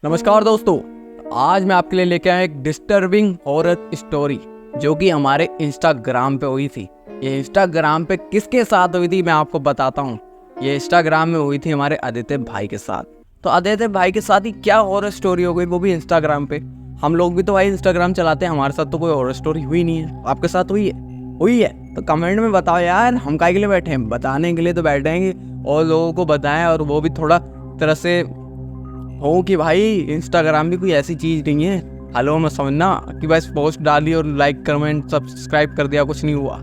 नमस्कार दोस्तों, आज मैं आपके लिए लेके आया एक डिस्टर्बिंग हॉरर स्टोरी जो कि हमारे इंस्टाग्राम पे हुई थी। ये इंस्टाग्राम पे किसके साथ हुई थी मैं आपको बताता हूँ। ये इंस्टाग्राम में हुई थी हमारे आदित्य भाई के साथ। तो आदित्य भाई के साथ ही क्या हॉरर स्टोरी हो गई, वो भी इंस्टाग्राम पे। हम लोग भी तो भाई इंस्टाग्राम चलाते हैं, हमारे साथ तो कोई हॉरर स्टोरी हुई नहीं है। आपके साथ हुई है? हुई है तो कमेंट में बताओ यार, हम काहे के लिए बैठे हैं? बताने के लिए तो बैठेंगे और लोगों को बताएं, और वो भी थोड़ा तरह से हो कि भाई इंस्टाग्राम भी कोई ऐसी चीज़ नहीं है हेलो में समझना कि बस पोस्ट डाली और लाइक कमेंट सब्सक्राइब कर दिया, कुछ नहीं हुआ।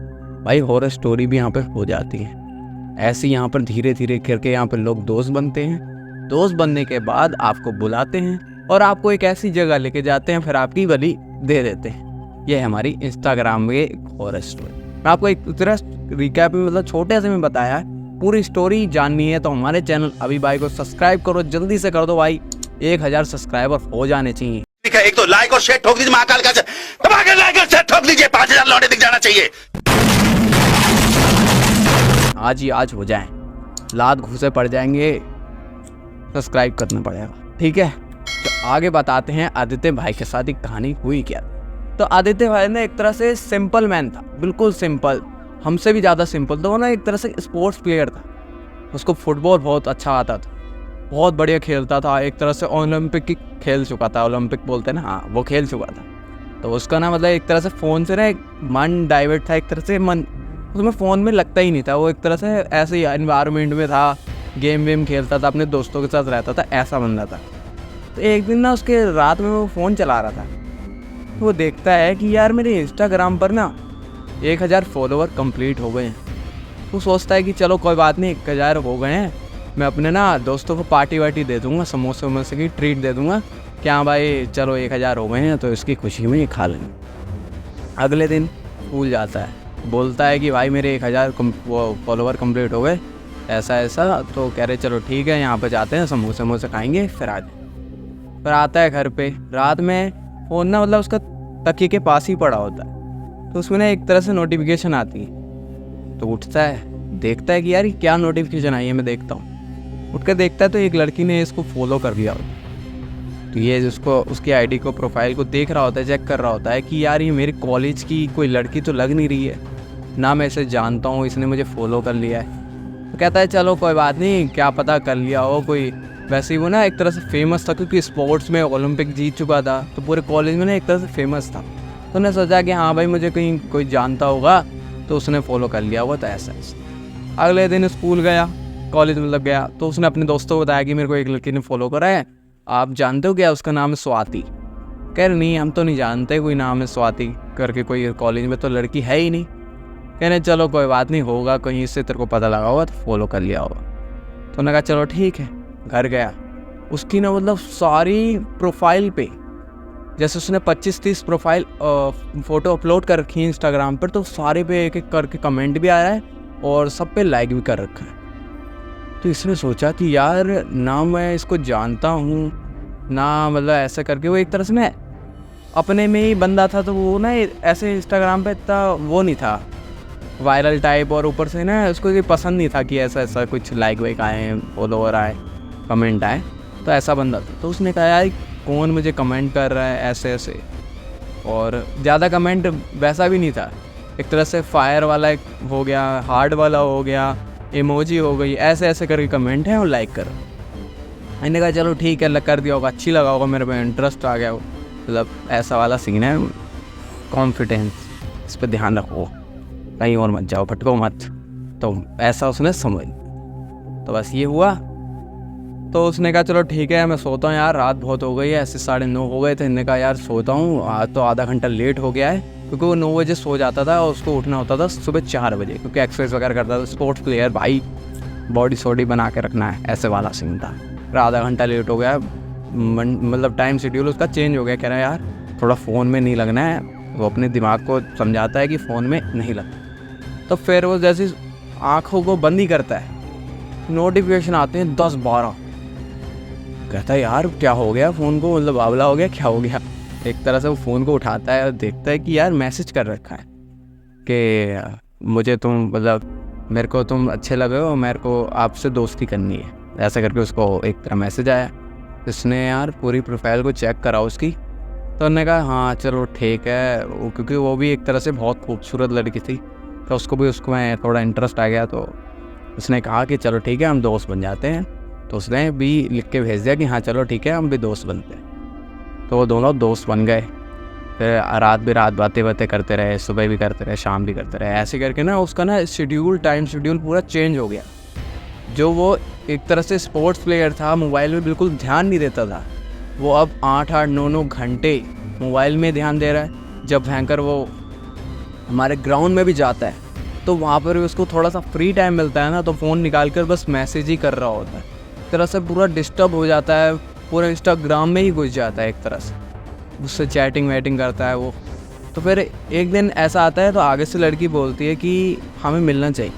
भाई हॉरर स्टोरी भी यहाँ पे हो जाती है। ऐसे यहाँ पर धीरे धीरे करके यहाँ पर लोग दोस्त बनते हैं। दोस्त बनने के बाद आपको बुलाते हैं और आपको एक ऐसी जगह लेके जाते हैं, फिर आपकी बलि दे देते हैं। ये है हमारी इंस्टाग्राम में हॉरर स्टोरी। मैं आपको एक तरह रिकैप में मतलब छोटे से में बताया है। पूरी स्टोरी जाननी है तो हमारे चैनल अभी भाई को सब्सक्राइब करो, जल्दी से कर दो भाई। 1000 सब्सक्राइबर हो जाने चाहिए। एक तो लाइक और शेयर ठोक दीजिए, महाकाल का दबाकर लाइक और शेयर ठोक दीजिए, 5000 लौटे दिख जाना चाहिए। आज हो जाए, लात घुसे पड़ जाएंगे, सब्सक्राइब करना पड़ेगा, ठीक है। तो आगे बताते हैं आदित्य भाई के साथ एक कहानी हुई क्या। तो आदित्य भाई ने एक तरह से सिंपल मैन था, बिल्कुल सिंपल, हमसे भी ज़्यादा सिंपल। तो वो ना एक तरह से स्पोर्ट्स प्लेयर था। उसको फुटबॉल बहुत अच्छा आता था, बहुत बढ़िया खेलता था। एक तरह से ओलंपिक की खेल चुका था, ओलंपिक बोलते हैं ना, हाँ वो खेल चुका था। तो उसका ना मतलब एक तरह से फ़ोन से ना एक मन डाइवर्ट था, एक तरह से मन उसमें फ़ोन में लगता ही नहीं था। वो एक तरह से ऐसे ही एनवायरनमेंट में था, गेम वेम खेलता था, अपने दोस्तों के साथ रहता था, ऐसा बंदा था। तो एक दिन ना उसके रात में वो फ़ोन चला रहा था, वो देखता है कि यार मेरे इंस्टाग्राम पर ना 1000 फॉलोवर कंप्लीट हो गए हैं। वो सोचता है कि चलो कोई बात नहीं, 1000 हो गए हैं, मैं अपने ना दोस्तों को पार्टी वार्टी दे दूंगा, समोसे वमोसे की ट्रीट दे दूंगा। क्या भाई चलो 1000 हो गए हैं तो इसकी खुशी में ही खा लेंगे। अगले दिन स्कूल जाता है, बोलता है कि भाई मेरे 1000 फॉलोवर कंप्लीट हो गए, ऐसा ऐसा। तो कह रहे चलो ठीक है, यहाँ पर जाते हैं, समोसे वमोसे खाएंगे, फिर आ जाए। फिर आता है घर पे, रात में फ़ोन ना मतलब उसका तकिए के पास ही पड़ा होता है। तो उसमें ना एक तरह से नोटिफिकेशन आती है। तो उठता है, देखता है कि यार ये क्या नोटिफिकेशन आई है, मैं देखता हूँ। उठ कर देखता है तो एक लड़की ने इसको फॉलो कर लिया होता। तो ये उसको उसकी आईडी को, प्रोफाइल को देख रहा होता है, चेक कर रहा होता है कि यार ये मेरे कॉलेज की कोई लड़की तो लग नहीं रही है ना, मैं इसे जानता हूँ, इसने मुझे फॉलो कर लिया है। तो कहता है चलो कोई बात नहीं, क्या पता कर लिया हो कोई। वैसे ही वो ना एक तरह से फेमस था, क्योंकि स्पोर्ट्स में ओलंपिक जीत चुका था, तो पूरे कॉलेज में ना एक तरह से फेमस था। तो उसने सोचा कि हाँ भाई मुझे कहीं कोई जानता होगा, तो उसने फॉलो कर लिया होगा। तो ऐसा ऐसा अगले दिन स्कूल गया, कॉलेज मतलब गया, तो उसने अपने दोस्तों को बताया कि मेरे को एक लड़की ने फॉलो करा है, आप जानते हो क्या, उसका नाम है स्वाति। कह रहे नहीं हम तो नहीं जानते, कोई नाम है स्वाति करके, कोई कॉलेज में तो लड़की है ही नहीं। कहने चलो कोई बात नहीं, होगा कहीं इससे तेरे को पता लगा होगा तो फॉलो कर लिया होगा। तो उन्होंने कहा चलो ठीक है। घर गया, उसकी ना मतलब सारी प्रोफाइल पे, जैसे उसने 25-30 प्रोफाइल फ़ोटो अपलोड कर रखी है इंस्टाग्राम पर, तो सारे पे एक एक करके कमेंट भी आ रहा है और सब पे लाइक भी कर रखा है। तो इसने सोचा कि यार ना मैं इसको जानता हूँ ना, मतलब ऐसा करके वो एक तरह से ना अपने में ही बंदा था। तो वो ना ऐसे इंस्टाग्राम पे इतना वो नहीं था वायरल टाइप, और ऊपर से ना उसको ये पसंद नहीं था कि ऐसा ऐसा कुछ लाइक वाइक आए, फॉलोवर आए, कमेंट आए। तो ऐसा बंदा था। तो उसने कहा यार कौन मुझे कमेंट कर रहा है ऐसे ऐसे, और ज़्यादा कमेंट वैसा भी नहीं था, एक तरह से फायर वाला एक हो गया, हार्ट वाला हो गया, इमोजी हो गई, ऐसे ऐसे करके कमेंट है और लाइक करो। मैंने कहा चलो ठीक है, कर दिया होगा, अच्छी लगा होगा, मेरे पे इंटरेस्ट आ गया हो, मतलब ऐसा वाला सीन है। कॉन्फिडेंस, इस पर ध्यान रखो, कहीं और मत जाओ, भटको मत। तो ऐसा उसने समझ। तो बस ये हुआ। तो उसने कहा चलो ठीक है मैं सोता हूँ यार, रात बहुत हो गई है, ऐसे 9:30 हो गए थे। इन्होंने कहा यार सोता हूँ, आज तो आधा घंटा लेट हो गया है, क्योंकि वो 9 बजे सो जाता था और उसको उठना होता था सुबह 4 बजे, क्योंकि एक्सरसाइज वगैरह करता था। स्पोर्ट्स प्लेयर भाई, बॉडी सोडी बना के रखना है, ऐसे वाला सीन था। फिर आधा घंटा लेट हो गया, मतलब टाइम शेड्यूल उसका चेंज हो गया। कह रहा है यार थोड़ा फ़ोन में नहीं लगना है, वो अपने दिमाग को समझाता है कि फ़ोन में नहीं लगता। तो फिर वो जैसे आँखों को बंद ही करता है, नोटिफिकेशन आते हैं 10-12। कहता है यार क्या हो गया फ़ोन को, मतलब बावला हो गया, क्या हो गया। एक तरह से वो फ़ोन को उठाता है और देखता है कि यार मैसेज कर रखा है कि मुझे तुम, मतलब मेरे को तुम अच्छे लगे हो, मेरे को आपसे दोस्ती करनी है, ऐसा करके उसको एक तरह मैसेज आया। इसने यार पूरी प्रोफाइल को चेक करा उसकी, तो उन्होंने कहा हाँ चलो ठीक है, क्योंकि वो भी एक तरह से बहुत खूबसूरत लड़की थी, तो उसको में थोड़ा इंटरेस्ट आ गया। तो उसने कहा कि चलो ठीक है हम दोस्त बन जाते हैं। तो उसने भी लिख के भेज दिया कि हाँ चलो ठीक है हम भी दोस्त बनते हैं। तो वो दोनों दोस्त बन गए। फिर रात बातें करते रहे, सुबह भी करते रहे, शाम भी करते रहे। ऐसे करके ना उसका ना टाइम शेड्यूल पूरा चेंज हो गया। जो वो एक तरह से स्पोर्ट्स प्लेयर था, मोबाइल में बिल्कुल ध्यान नहीं देता था, वो अब 8-8, 9-9 घंटे मोबाइल में ध्यान दे रहा है। जब भयंकर वो हमारे ग्राउंड में भी जाता है तो वहाँ पर भी उसको थोड़ा सा फ्री टाइम मिलता है ना, तो फ़ोन निकाल कर बस मैसेज ही कर रहा होता है। एक तरह से पूरा डिस्टर्ब हो जाता है, पूरा इंस्टाग्राम में ही घुस जाता है एक तरह से, उससे चैटिंग वैटिंग करता है वो। तो फिर एक दिन ऐसा आता है तो आगे से लड़की बोलती है कि हमें मिलना चाहिए।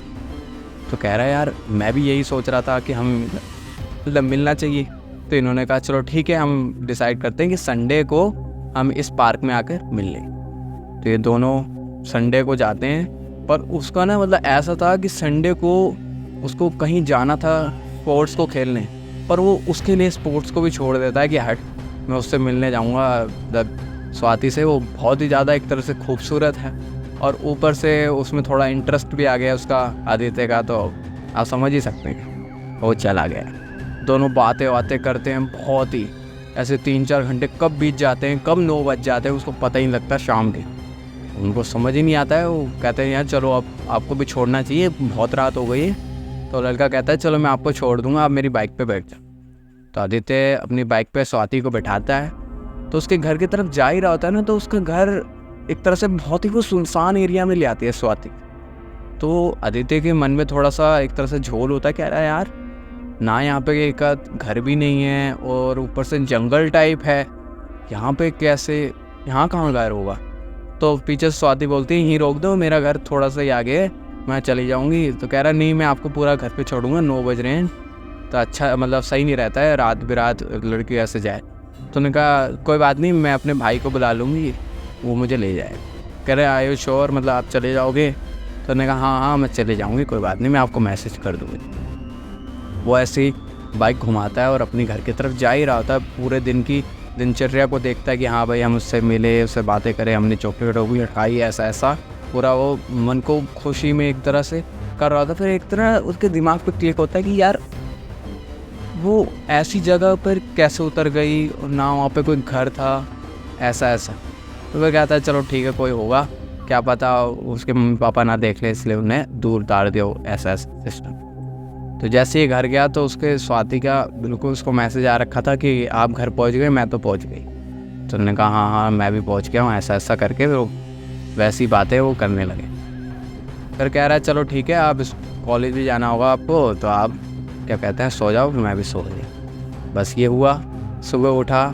तो कह रहा है यार मैं भी यही सोच रहा था कि हम मतलब मिलना चाहिए। तो इन्होंने कहा चलो ठीक है हम डिसाइड करते हैं कि संडे को हम इस पार्क में आकर मिल लें। तो ये दोनों संडे को जाते हैं, पर उसका ना मतलब ऐसा था कि संडे को उसको कहीं जाना था स्पोर्ट्स को खेलने, पर वो उसके लिए स्पोर्ट्स को भी छोड़ देता है कि हट मैं उससे मिलने जाऊँगा। स्वाति से वो बहुत ही ज़्यादा एक तरह से खूबसूरत है, और ऊपर से उसमें थोड़ा इंटरेस्ट भी आ गया उसका आदित्य का, तो आप समझ ही सकते हैं वो चला गया। दोनों बातें करते हैं बहुत ही, ऐसे 3-4 घंटे कब बीत जाते हैं, कब 9 बज जाते हैं उसको पता ही नहीं लगता शाम के। उनको समझ ही नहीं आता है। वो कहते हैं यार चलो अब आपको भी छोड़ना चाहिए, बहुत रात हो गई है। तो लड़का कहता है चलो मैं आपको छोड़ दूंगा, आप मेरी बाइक पे बैठ जाओ। तो आदित्य अपनी बाइक पे स्वाति को बैठाता है, तो उसके घर की तरफ जा ही रहा होता है ना, तो उसका घर एक तरह से बहुत ही वो सुनसान एरिया में ले आती है स्वाति। तो आदित्य के मन में थोड़ा सा एक तरह से झोल होता है, कह रहा है यार ना यहाँ पे एक घर भी नहीं है, और ऊपर से जंगल टाइप है, यहाँ पे कैसे, यहाँ कहाँ घर होगा। तो पीछे स्वाति बोलती है यहीं रोक दो, मेरा घर थोड़ा सा ही आगे है, मैं चली जाऊँगी। तो कह रहा नहीं मैं आपको पूरा घर पे छोड़ूंगा, 9 बज रहे हैं, तो अच्छा मतलब सही नहीं रहता है रात बिरात लड़की ऐसे जाए। तो उन्होंने कहा कोई बात नहीं, मैं अपने भाई को बुला लूँगी, वो मुझे ले जाए। कह रहे आर यू श्योर, मतलब आप चले जाओगे। तो उन्होंने कहा हाँ मैं चले जाऊँगी, कोई बात नहीं, मैं आपको मैसेज कर दूँगी। वो ऐसे ही बाइक घुमाता है और अपनी घर की तरफ जा ही रहा होता है। पूरे दिन की दिनचर्या को देखता है कि हाँ भाई हम उससे मिले, उससे बातें करें, हमने चॉकलेट भी खाई, ऐसा पूरा वो मन को खुशी में एक तरह से कर रहा था। फिर एक तरह उसके दिमाग पे क्लिक होता है कि यार वो ऐसी जगह पर कैसे उतर गई, और ना वहाँ पे कोई घर था, ऐसा। तो वह कहता है चलो ठीक है कोई होगा, क्या पता उसके मम्मी पापा ना देख ले इसलिए उन्हें दूर उतार दिया, ऐसा सिस्टम। तो जैसे ही घर गया तो उसके स्वाति का बिल्कुल उसको मैसेज आ रखा था कि आप घर पहुंच गए, मैं तो पहुंच गई। तो उन्होंने कहा हाँ मैं भी पहुंच गया हूँ, ऐसा करके वो वैसी बातें वो करने लगे। फिर कह रहा है चलो ठीक है आप कॉलेज भी जाना होगा आपको, तो आप क्या कहते हैं सो जाओ, फिर मैं भी सो गई। बस ये हुआ। सुबह उठा,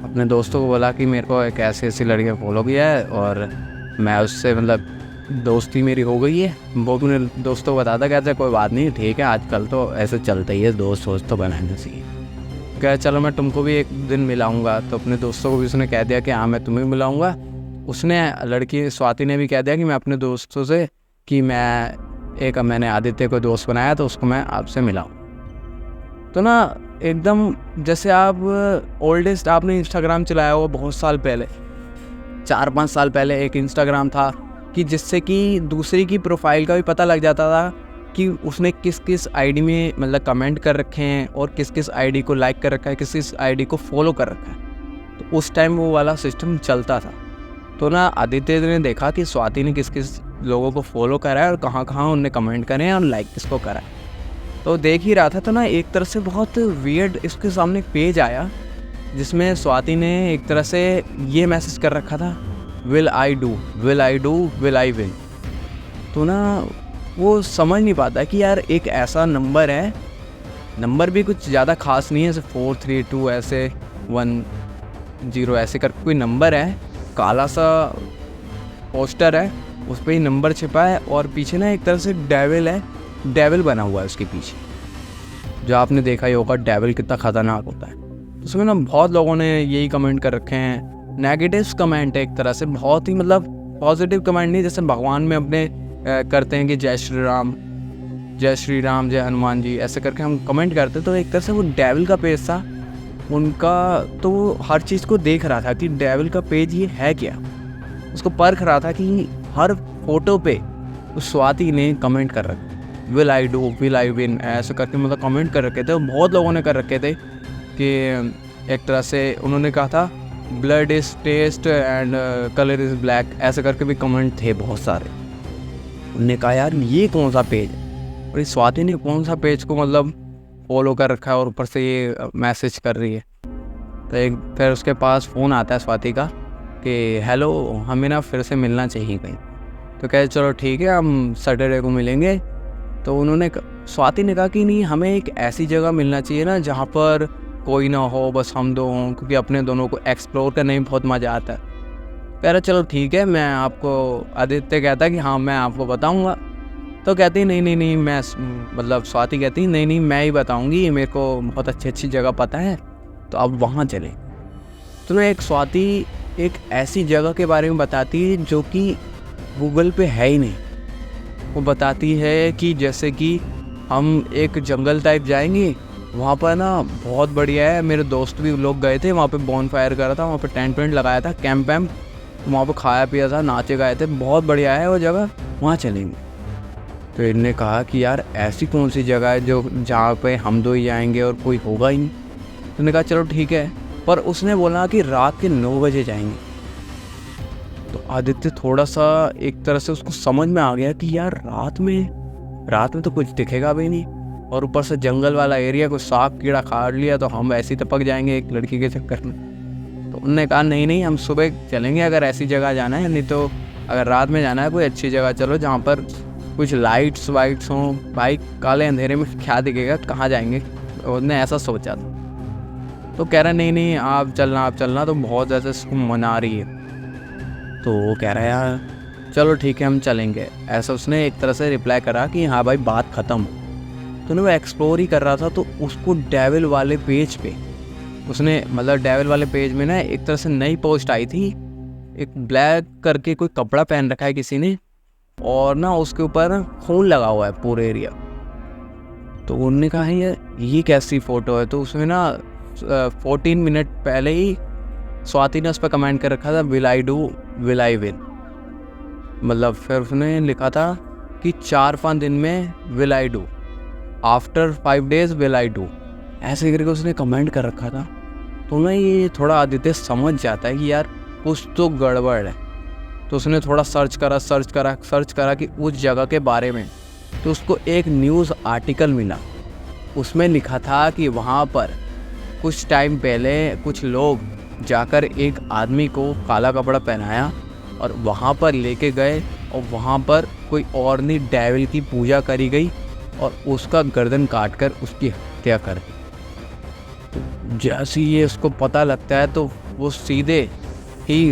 अपने दोस्तों को बोला कि मेरे को एक ऐसी लड़की फॉलो किया है और मैं उससे मतलब दोस्ती मेरी हो गई है। वो अपने दोस्तों को बताता, कहते कोई बात नहीं ठीक है, आजकल तो ऐसे चलता ही है, दोस्त तो बनाना चाहिए। कह चलो मैं तुमको भी एक दिन मिलाऊंगा। तो अपने दोस्तों को भी उसने कह दिया कि हाँ मैं तुम्हें मिलाऊंगा। उसने लड़की स्वाति ने भी कह दिया कि मैं अपने दोस्तों से कि मैंने आदित्य को दोस्त बनाया तो उसको मैं आपसे मिलाऊँ। तो ना एकदम जैसे आप ओल्डेस्ट आपने इंस्टाग्राम चलाया हो बहुत साल पहले, 4-5 साल पहले एक इंस्टाग्राम था कि जिससे कि दूसरे की प्रोफाइल का भी पता लग जाता था कि उसने किस किस आईडी में मतलब कमेंट कर रखे हैं और किस किस आईडी को लाइक कर रखा है, किस किस आईडी को फॉलो कर रखा है। तो उस टाइम वो वाला सिस्टम चलता था। तो ना आदित्य ने देखा कि स्वाति ने किस किस लोगों को फॉलो करा है और कहाँ कहाँ उनने कमेंट करे हैं और लाइक किसको करा है। तो देख ही रहा था, तो ना एक तरह से बहुत वियर्ड इसके सामने एक पेज आया जिसमें स्वाति ने एक तरह से ये मैसेज कर रखा था, will I do, will I will. तो ना वो समझ नहीं पाता कि यार एक ऐसा नंबर है, नंबर भी कुछ ज़्यादा खास नहीं है, ऐसे 432 ऐसे 10 ऐसे कर कोई नंबर है, काला सा पोस्टर है, उस पर ही नंबर छिपा है और पीछे ना एक तरह से डेविल है, डेविल बना हुआ है उसके पीछे। जो आपने देखा ही होगा डेविल कितना ख़तरनाक होता है। उसमें ना बहुत लोगों ने यही कमेंट कर रखे हैं, नेगेटिव कमेंट है एक तरह से, बहुत ही मतलब पॉजिटिव कमेंट नहीं, जैसे भगवान में अपने करते हैं कि जय श्री राम, जय हनुमान जी, ऐसे करके हम कमेंट करते। तो एक तरह से वो डेविल का पेज था उनका तो वो हर चीज़ को देख रहा था कि डेविल का पेज ये है क्या। उसको परख रहा था कि हर फोटो पे उस स्वाति ने कमेंट कर रखा, will I do, will I win, ऐसे करके मतलब कमेंट कर रखे थे। बहुत लोगों ने कर रखे थे कि एक तरह से उन्होंने कहा था blood is test and colour is black, ऐसे करके भी कमेंट थे बहुत सारे। उन्होंने कहा यार ये कौन सा पेज है, और इस स्वाति ने कौन सा पेज को मतलब फॉलो कर रखा है और ऊपर से ये मैसेज कर रही है। तो एक फिर उसके पास फ़ोन आता है स्वाति का कि हेलो, हमें ना फिर से मिलना चाहिए कहीं। तो कहे चलो ठीक है, हम सैटरडे को मिलेंगे। तो उन्होंने स्वाति ने कहा कि नहीं, हमें एक ऐसी जगह मिलना चाहिए ना जहाँ पर कोई ना हो, बस हम दो हों, क्योंकि अपने दोनों को एक्सप्लोर करने में बहुत मज़ा आता है। कह रहा चलो ठीक है, मैं आपको, आदित्य कहता है कि हाँ मैं आपको बताऊँगा। तो कहती नहीं मैं, मतलब स्वाति कहती नहीं मैं ही बताऊँगी, मेरे को बहुत अच्छी जगह पता है, तो अब वहाँ चले। तो ना एक स्वाति एक ऐसी जगह के बारे में बताती है जो कि गूगल पे है ही नहीं। वो बताती है कि जैसे कि हम एक जंगल टाइप जाएंगे, वहाँ पर ना बहुत बढ़िया है, मेरे दोस्त भी लोग गए थे वहाँ पे, बॉन फायर करा था वहाँ पे, टेंट वेंट लगाया था, कैंप वैम्प, वहाँ पे खाया पिया था, नाचे गाए थे, बहुत बढ़िया है वो जगह, वहाँ चलेंगे। तो इनने कहा कि यार ऐसी कौन सी जगह है जो जहाँ पे हम दो ही जाएंगे और कोई होगा ही नहीं। तो उन्होंने कहा चलो ठीक है, पर उसने बोला कि रात के 9 बजे जाएंगे। तो आदित्य थोड़ा सा एक तरह से उसको समझ में आ गया कि यार रात में तो कुछ दिखेगा भी नहीं, और ऊपर से जंगल वाला एरिया, कोई सांप कीड़ा खा लिया तो हम ऐसे ही टपक जाएंगे एक लड़की के चक्कर में। तो उन्होंने कहा नहीं हम सुबह चलेंगे अगर ऐसी जगह जाना है, नहीं तो अगर रात में जाना है कोई अच्छी जगह चलो जहाँ पर कुछ लाइट्स वाइट्स हों। भाई काले अंधेरे में क्या दिखेगा, कहाँ जाएंगे, उसने ऐसा सोचा था। तो कह रहा नहीं आप चलना, तो बहुत ज़्यादा उसको मना रही है। तो वो कह रहा है यार चलो ठीक है हम चलेंगे, ऐसा उसने एक तरह से रिप्लाई करा कि हाँ भाई बात ख़त्म। तो ना वो एक्सप्लोर ही कर रहा था, तो उसको डेविल वाले पेज पे उसने, मतलब डेविल वाले पेज में ना एक तरह से नई पोस्ट आई थी, एक ब्लैक करके कोई कपड़ा पहन रखा है किसी ने, और ना उसके ऊपर खून लगा हुआ है पूरे एरिया। तो उन्होंने कहा है ये कैसी फ़ोटो है। तो उसमें ना 14 मिनट पहले ही स्वाति ने उस पर कमेंट कर रखा था will I do, will I win, मतलब फिर उसने लिखा था कि 4-5 दिन में will I do, after 5 days will I do, ऐसे करके उसने कमेंट कर रखा था। तो ना ये थोड़ा आदित्य समझ जाता है कि यार कुछ तो गड़बड़ है। तो उसने थोड़ा सर्च करा कि उस जगह के बारे में। तो उसको एक न्यूज़ आर्टिकल मिला, उसमें लिखा था कि वहाँ पर कुछ टाइम पहले कुछ लोग जाकर एक आदमी को काला कपड़ा पहनाया और वहाँ पर लेके गए, और वहाँ पर कोई और नहीं डेविल की पूजा करी गई और उसका गर्दन काटकर उसकी हत्या कर दी। तो जैसे ये उसको पता लगता है तो वो सीधे ही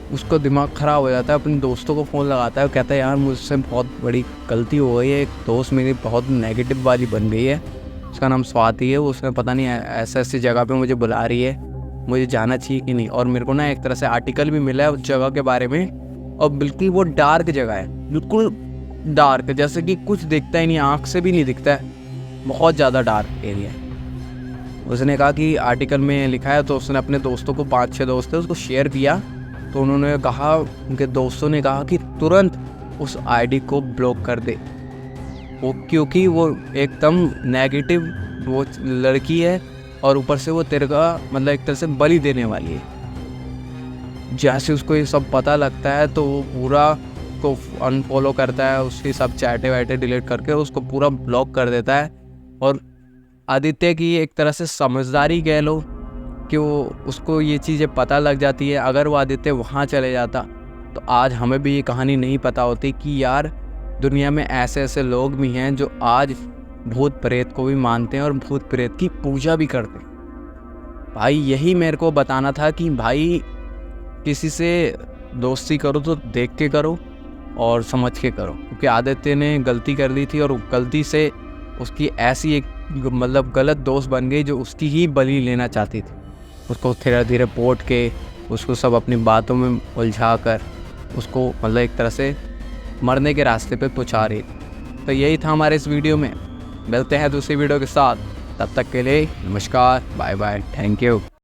उसको दिमाग ख़राब हो जाता है, अपने दोस्तों को फ़ोन लगाता है, कहता है यार मुझसे बहुत बड़ी गलती हो गई है, एक दोस्त मेरी बहुत नेगेटिव वाली बन गई है, उसका नाम स्वाति है, उसने पता नहीं ऐसी जगह पे मुझे बुला रही है, मुझे जाना चाहिए कि नहीं। और मेरे को ना एक तरह से आर्टिकल भी मिला है उस जगह के बारे में, और बिल्कुल वो डार्क जगह है, बिल्कुल डार्क, जैसे कि कुछ दिखता ही नहीं, आँख से भी नहीं दिखता है, बहुत ज़्यादा डार्क एरिया है। उसने कहा कि आर्टिकल में लिखा है, तो उसने अपने दोस्तों को 5-6 दोस्त थे उसको शेयर किया। तो उन्होंने कहा, उनके दोस्तों ने कहा कि तुरंत उस आईडी को ब्लॉक कर दे, वो क्योंकि वो एकदम नेगेटिव वो लड़की है, और ऊपर से वो तेरे का मतलब एक तरह से बलि देने वाली है। जैसे उसको ये सब पता लगता है तो वो पूरा को अनफॉलो करता है, उसकी सब चैटे वैटे डिलीट करके उसको पूरा ब्लॉक कर देता है। और आदित्य की एक तरह से समझदारी कह लो कि वो उसको ये चीज़ें पता लग जाती है। अगर वो आदित्य वहाँ चले जाता तो आज हमें भी ये कहानी नहीं पता होती कि यार दुनिया में ऐसे ऐसे लोग भी हैं जो आज भूत प्रेत को भी मानते हैं और भूत प्रेत की पूजा भी करते हैं। भाई यही मेरे को बताना था कि भाई किसी से दोस्ती करो तो देख के करो और समझ के करो, क्योंकि आदित्य ने गलती कर दी थी और गलती से उसकी ऐसी एक मतलब गलत दोस्त बन गई जो उसकी ही बलि लेना चाहती थी। उसको धीरे धीरे पोट के उसको सब अपनी बातों में उलझा कर उसको मतलब एक तरह से मरने के रास्ते पे पहुंचा रही थी। तो यही था हमारे इस वीडियो में, मिलते हैं दूसरी वीडियो के साथ। तब तक के लिए नमस्कार, बाय बाय, थैंक यू।